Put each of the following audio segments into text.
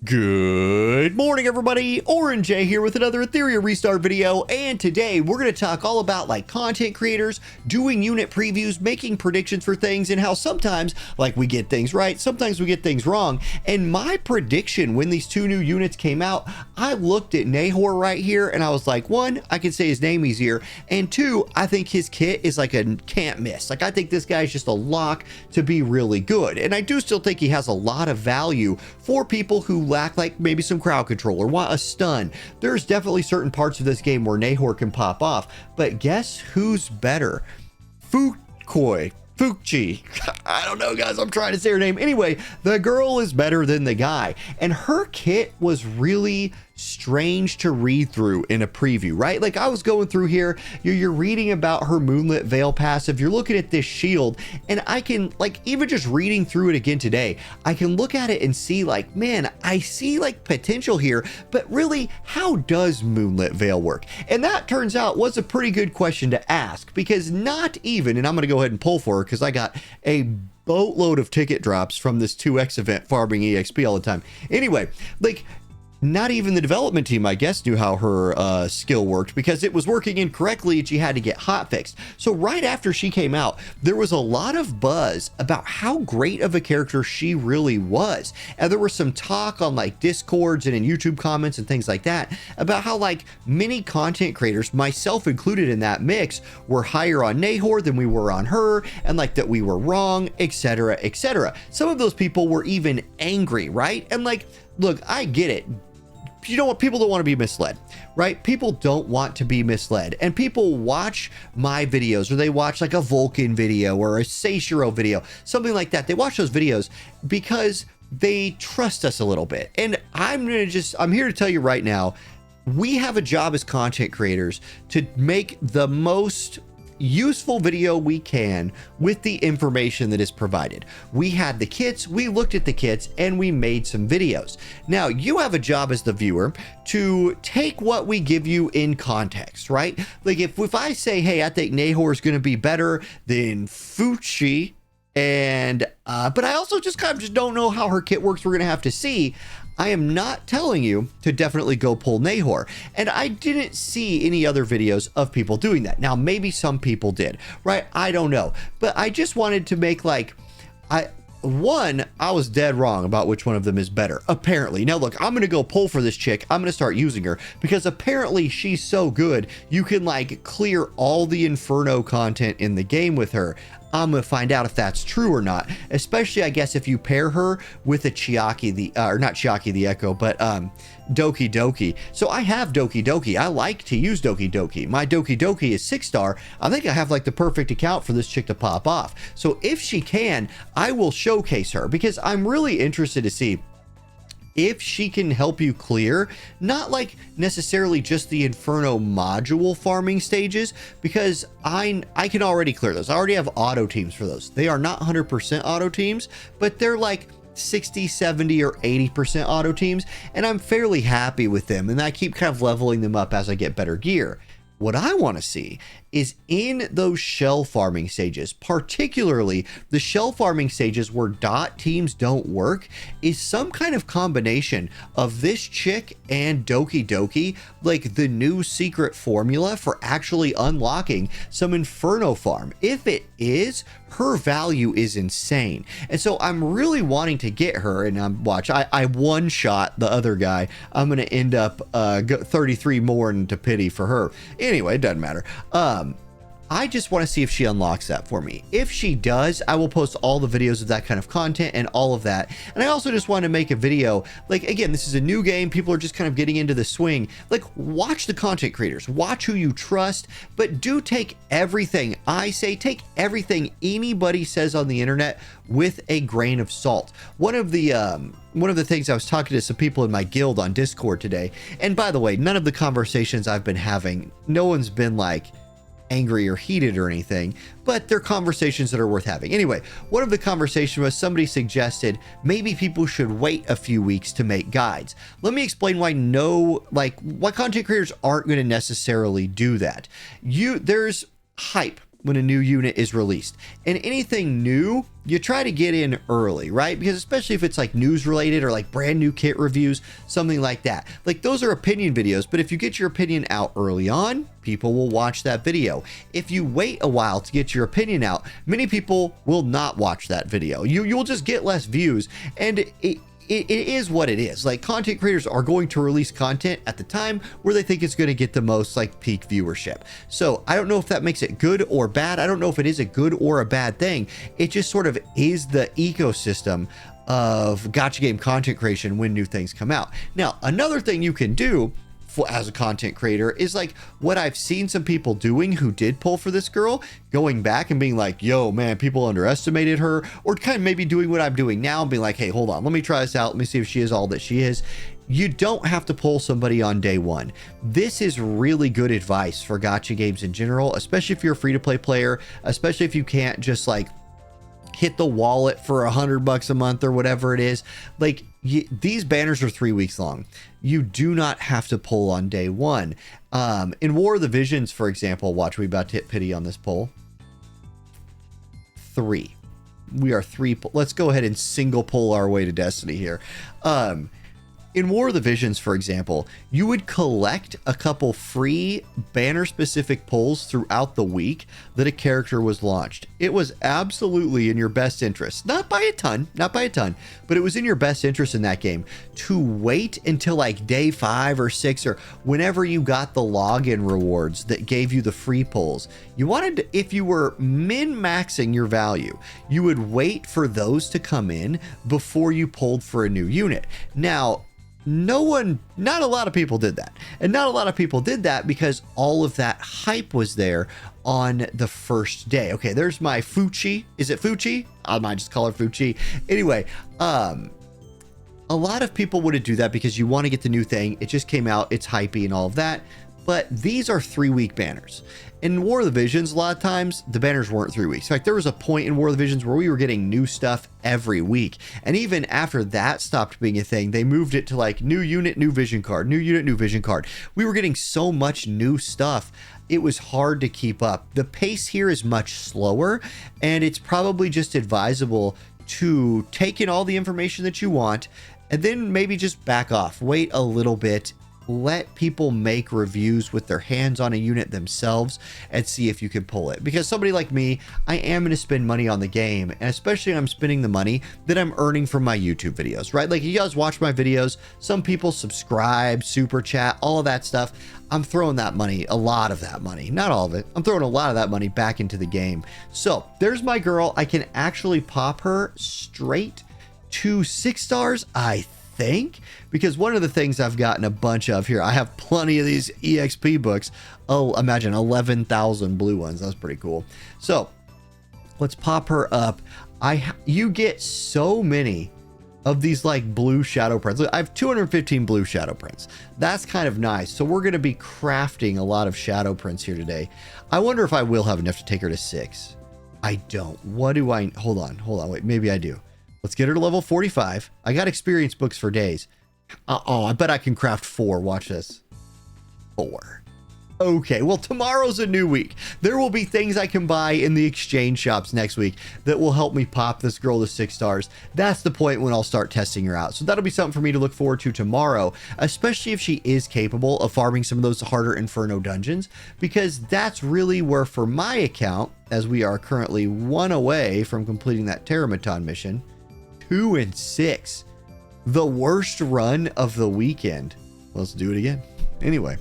Good morning, everybody. Orange J here with another Etheria restart video, and today we're going to talk all about content creators doing unit previews, making predictions for things, and how sometimes we get things right, sometimes we get things wrong. And my prediction when these two new units came out, I looked at Nahor right here and I was like, one, I can say his name easier, and two, I think his kit is a can't miss. I think this guy's just a lock to be really good, and I do still think he has a lot of value for people who lack maybe some crowd control or want a stun. There's definitely certain parts of this game where Nahor can pop off, but guess who's better? Fuqiu. I don't know, guys. I'm trying to say her name. Anyway, the girl is better than the guy, and her kit was really strange to read through in a preview, right? I was going through here, you're reading about her Moonlit Veil passive, you're looking at this shield, and I can even just reading through it again today, I can look at it and see man, I see potential here, but really, how does Moonlit Veil work? And that turns out was a pretty good question to ask, because not even, and I'm gonna go ahead and pull for her because I got a boatload of ticket drops from this 2x event farming EXP all the time. Anyway, not even the development team, I guess, knew how her skill worked, because it was working incorrectly and she had to get hot fixed. So right after she came out, there was a lot of buzz about how great of a character she really was. And there was some talk on Discords and in YouTube comments and things like that about how many content creators, myself included in that mix, were higher on Nahor than we were on her, and that we were wrong, etc., etc. Some of those people were even angry, right? And look, I get it. You know what? People don't want to be misled, right? People don't want to be misled, and people watch my videos, or they watch a Vulcan video or a Seishiro video, something like that. They watch those videos because they trust us a little bit. And I'm here to tell you right now, we have a job as content creators to make the most useful video we can with the information that is provided. We had the kits, we looked at the kits, and we made some videos. Now you have a job as the viewer to take what we give you in context, right? If I say, hey, I think Nahor is going to be better than Fuqiu, and but I also just don't know how her kit works, we're going to have to see. I am not telling you to definitely go pull Nahor, and I didn't see any other videos of people doing that. Now, maybe some people did, right? I don't know, but I just wanted to make I was dead wrong about which one of them is better, apparently. Now, look, I'm going to go pull for this chick. I'm going to start using her because apparently she's so good, you can clear all the Inferno content in the game with her. I'm going to find out if that's true or not, especially, I guess, if you pair her with a Chiaki, or not Chiaki the Echo, but Doki Doki. So I have Doki Doki. I like to use Doki Doki. My Doki Doki is 6-star. I think I have the perfect account for this chick to pop off. So if she can, I will showcase her, because I'm really interested to see if she can help you clear, not necessarily just the Inferno module farming stages, because I can already clear those. I already have auto teams for those. They are not 100% auto teams, but they're 60, 70, or 80% auto teams, and I'm fairly happy with them, and I keep leveling them up as I get better gear. What I want to see is in those shell farming stages, particularly the shell farming stages where dot teams don't work, is some kind of combination of this chick and Doki Doki, the new secret formula for actually unlocking some Inferno farm. If it is, her value is insane. And so I'm really wanting to get her, and watch, I one-shot the other guy. I'm going to end up 33 more into pity for her. Anyway, it doesn't matter. I just want to see if she unlocks that for me. If she does, I will post all the videos of that kind of content and all of that. And I also just want to make a video, again, this is a new game. People are just getting into the swing. Watch the content creators, watch who you trust, but do take everything I say, take everything anybody says on the internet with a grain of salt. One of the things, I was talking to some people in my guild on Discord today, and by the way, none of the conversations I've been having, no one's been angry or heated or anything, but they're conversations that are worth having. Anyway, one of the conversations was somebody suggested maybe people should wait a few weeks to make guides. Let me explain why why content creators aren't going to necessarily do that. There's hype when a new unit is released. And anything new, you try to get in early, right? Because especially if it's like news related or like brand new kit reviews, something like that. Like those are opinion videos, but if you get your opinion out early on, people will watch that video. If you wait a while to get your opinion out, many people will not watch that video. You'll just get less views, and it is what it is. Like, content creators are going to release content at the time where they think it's going to get the most like peak viewership. So I don't know if that makes it good or bad. I don't know if it is a good or a bad thing. It just sort of is the ecosystem of gacha game content creation when new things come out. Now, another thing you can do as a content creator is like what I've seen some people doing who did pull for this girl, going back and being like, yo man, people underestimated her, or kind of maybe doing what I'm doing now and being like, hey, hold on, let me try this out, let me see if she is all that she is. You don't have to pull somebody on day one. This is really good advice for gacha games in general, especially if you're a free-to-play player, especially if you can't just like hit the wallet for $100 a month or whatever it is. Like, these banners are 3 weeks long. You do not have to pull on day one. In War of the Visions, for example, watch, we about to hit pity on this poll. 3. We are 3. Let's go ahead and single pull our way to Destiny here. In War of the Visions, for example, you would collect a couple free banner-specific pulls throughout the week that a character was launched. It was absolutely in your best interest, not by a ton, but it was in your best interest in that game to wait until like day 5 or 6 or whenever you got the login rewards that gave you the free pulls. You wanted to, if you were min-maxing your value, you would wait for those to come in before you pulled for a new unit. Now, not a lot of people did that. And not a lot of people did that because all of that hype was there on the first day. Okay, there's my Fuqi. Is it Fuqi? I might just call her Fuqi. Anyway, a lot of people wouldn't do that because you want to get the new thing. It just came out. It's hypey and all of that. But these are 3-week banners. In War of the Visions, a lot of times the banners weren't 3 weeks. In fact, there was a point in War of the Visions where we were getting new stuff every week. And even after that stopped being a thing, they moved it to like new unit, new vision card, new unit, new vision card. We were getting so much new stuff, it was hard to keep up. The pace here is much slower, and it's probably just advisable to take in all the information that you want and then maybe just back off, wait a little bit, let people make reviews with their hands on a unit themselves and see if you can pull it. Because somebody like me, I am going to spend money on the game, and especially I'm spending the money that I'm earning from my YouTube videos, right? Like, you guys watch my videos, some people subscribe, super chat, all of that stuff. I'm throwing that money, a lot of that money, not all of it. I'm throwing a lot of that money back into the game. So there's my girl. I can actually pop her straight to 6 stars, I think, because one of the things I've gotten a bunch of here, I have plenty of these EXP books. Oh, imagine 11,000 blue ones. That's pretty cool. So let's pop her up. You get so many of these like blue shadow prints. I have 215 blue shadow prints. That's kind of nice. So we're going to be crafting a lot of shadow prints here today. I wonder if I will have enough to take her to 6. I don't. What do I, hold on, wait, maybe I do. Let's get her to level 45. I got experience books for days. Oh, I bet I can craft 4. Watch this. 4. Okay, well, tomorrow's a new week. There will be things I can buy in the exchange shops next week that will help me pop this girl to 6 stars. That's the point when I'll start testing her out. So that'll be something for me to look forward to tomorrow, especially if she is capable of farming some of those harder Inferno dungeons, because that's really where, for my account, as we are currently 1 away from completing that Terramaton mission, 2 and 6, the worst run of the weekend. Let's do it again. Anyway,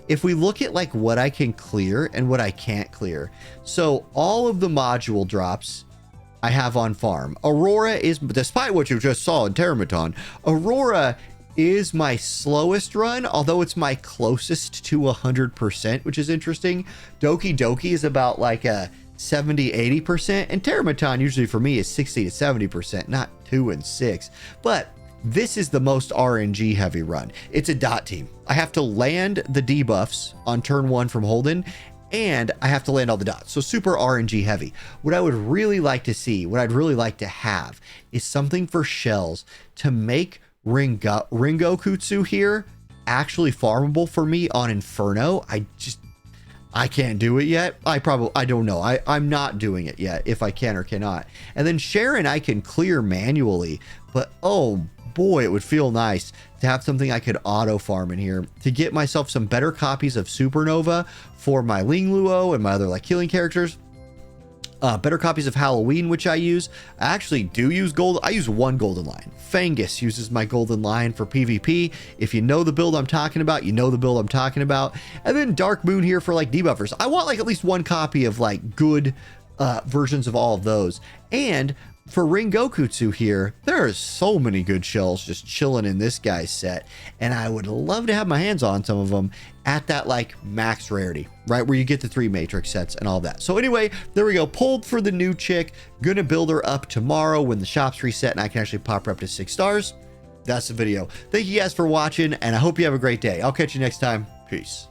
if we look at like what I can clear and what I can't clear, so all of the module drops I have on farm. Aurora is, despite what you just saw in Terramaton, Aurora is my slowest run, although it's my closest to 100%, which is interesting. Doki Doki is about like a 70-80%, and Terramaton usually for me is 60 to 70%, not 2 and 6. But this is the most RNG heavy run. It's a dot team. I have to land the debuffs on turn 1 from Holden, and I have to land all the dots. So super RNG heavy. What I would really like to see, what I'd really like to have, is something for shells to make Ringo Kutsu here actually farmable for me on Inferno. I can't do it yet. I don't know. I'm not doing it yet, if I can or cannot. And then Sharon, I can clear manually, but oh boy, it would feel nice to have something I could auto farm in here to get myself some better copies of Supernova for my Ling Luo and my other like healing characters. Better copies of Halloween, which I use. I actually do use gold. I use one golden lion. Fangus uses my golden lion for PvP. If you know the build I'm talking about, you know the build I'm talking about. And then Dark Moon here for like debuffers. I want like at least one copy of like good versions of all of those. And for Ringokutsu here, there are so many good shells just chilling in this guy's set, and I would love to have my hands on some of them at that like max rarity, right, where you get the 3 matrix sets and all that. So anyway, there we go, pulled for the new chick. Gonna build her up tomorrow when the shop's reset and I can actually pop her up to 6 stars. That's the video. Thank you guys for watching, and I hope you have a great day. I'll catch you next time. Peace.